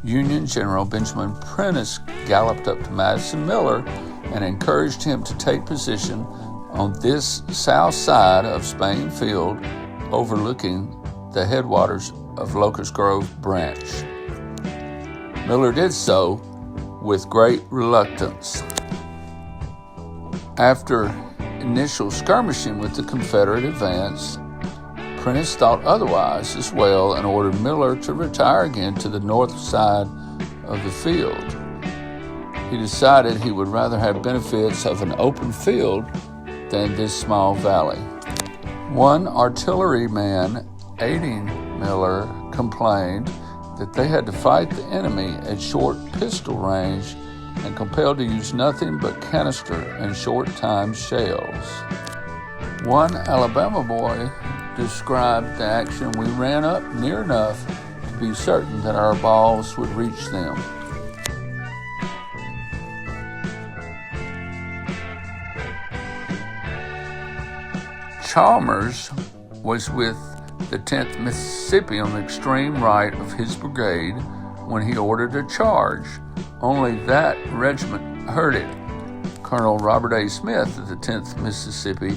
Union General Benjamin Prentiss galloped up to Madison Miller and encouraged him to take position on this south side of Spain Field, overlooking the headwaters of Locust Grove Branch. Miller did so with great reluctance. After initial skirmishing with the Confederate advance, Prentiss thought otherwise as well and ordered Miller to retire again to the north side of the field. He decided he would rather have benefits of an open field than this small valley. One artilleryman aiding Miller complained that they had to fight the enemy at short pistol range and compelled to use nothing but canister and short-time shells. One Alabama boy described the action: "We ran up near enough to be certain that our balls would reach them." Chalmers was with the 10th Mississippi on the extreme right of his brigade when he ordered a charge. Only that regiment heard it. Colonel Robert A. Smith of the 10th Mississippi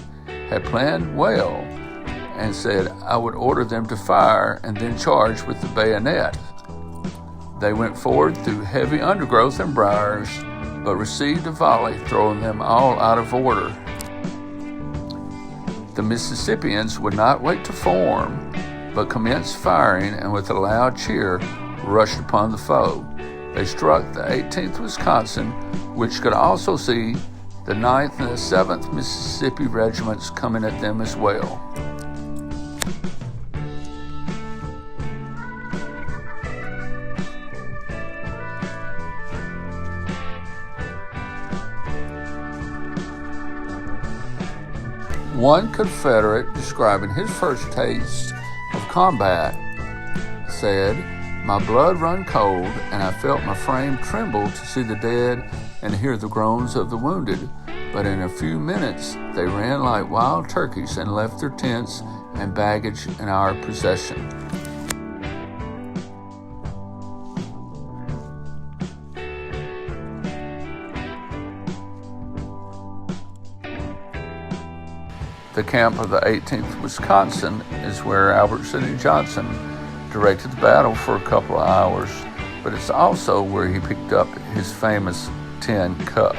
had planned well and said, "I would order them to fire and then charge with the bayonet." They went forward through heavy undergrowth and briars, but received a volley, throwing them all out of order. The Mississippians would not wait to form, but commenced firing, and with a loud cheer rushed upon the foe. They struck the 18th Wisconsin, which could also see the 9th and the 7th Mississippi regiments coming at them as well. One Confederate, describing his first taste of combat, said, "My blood run cold, and I felt my frame tremble to see the dead and hear the groans of the wounded. But in a few minutes they ran like wild turkeys and left their tents and baggage in our possession." The camp of the 18th Wisconsin is where Albert Sidney Johnston directed the battle for a couple of hours, but it's also where he picked up his famous tin cup.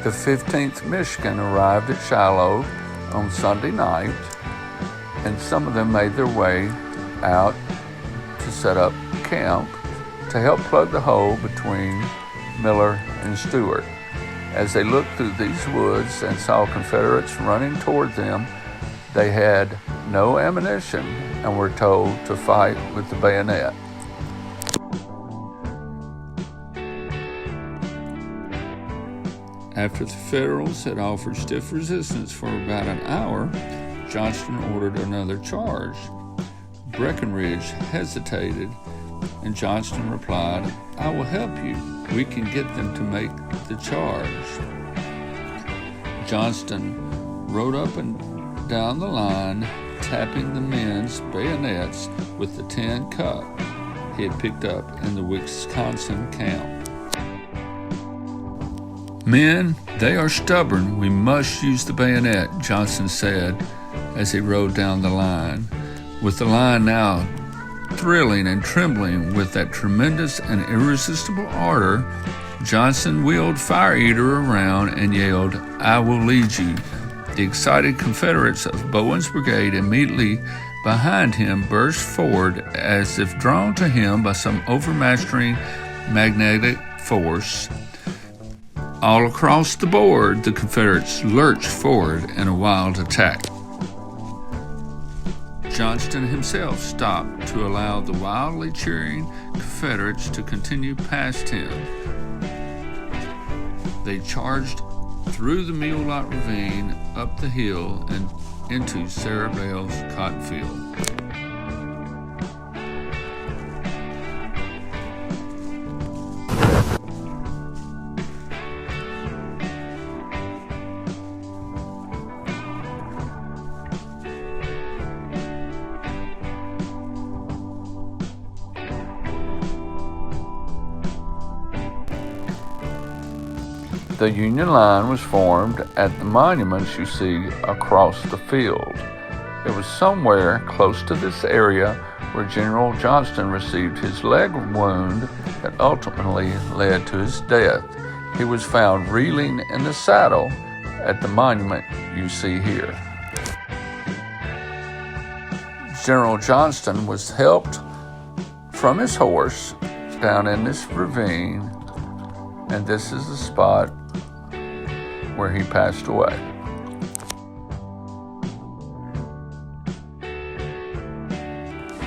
The 15th Michigan arrived at Shiloh on Sunday night, and some of them made their way out to set up camp to help plug the hole between Miller and Stewart. As they looked through these woods and saw Confederates running toward them, they had no ammunition and were told to fight with the bayonet. After the Federals had offered stiff resistance for about an hour, Johnston ordered another charge. Breckinridge hesitated, and Johnston replied, "I will help you. We can get them to make the charge." Johnston rode up and down the line, tapping the men's bayonets with the tin cup he had picked up in the Wisconsin camp. "Men, they are stubborn. We must use the bayonet," Johnston said as he rode down the line, with the line now thrilling and trembling with that tremendous and irresistible ardor. Johnston wheeled Fire Eater around and yelled, "I will lead you." The excited Confederates of Bowen's brigade immediately behind him burst forward as if drawn to him by some overmastering magnetic force. All across the board, the Confederates lurched forward in a wild attack. Johnston himself stopped to allow the wildly cheering Confederates to continue past him. They charged through the Mule Lot Ravine, up the hill, and into Sarah Bell's cotton field. The Union line was formed at the monuments you see across the field. It was somewhere close to this area where General Johnston received his leg wound that ultimately led to his death. He was found reeling in the saddle at the monument you see here. General Johnston was helped from his horse down in this ravine, and this is the spot where he passed away.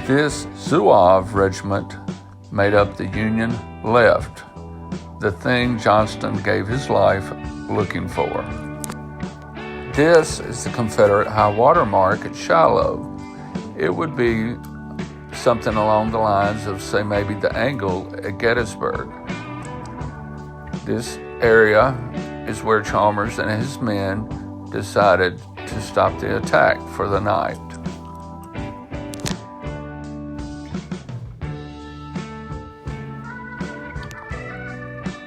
This Zouave regiment made up the Union left, the thing Johnston gave his life looking for. This is the Confederate high water mark at Shiloh. It would be something along the lines of, say, maybe the angle at Gettysburg. This area is where Chalmers and his men decided to stop the attack for the night.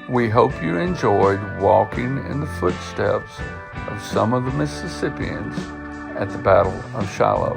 We hope you enjoyed walking in the footsteps of some of the Mississippians at the Battle of Shiloh.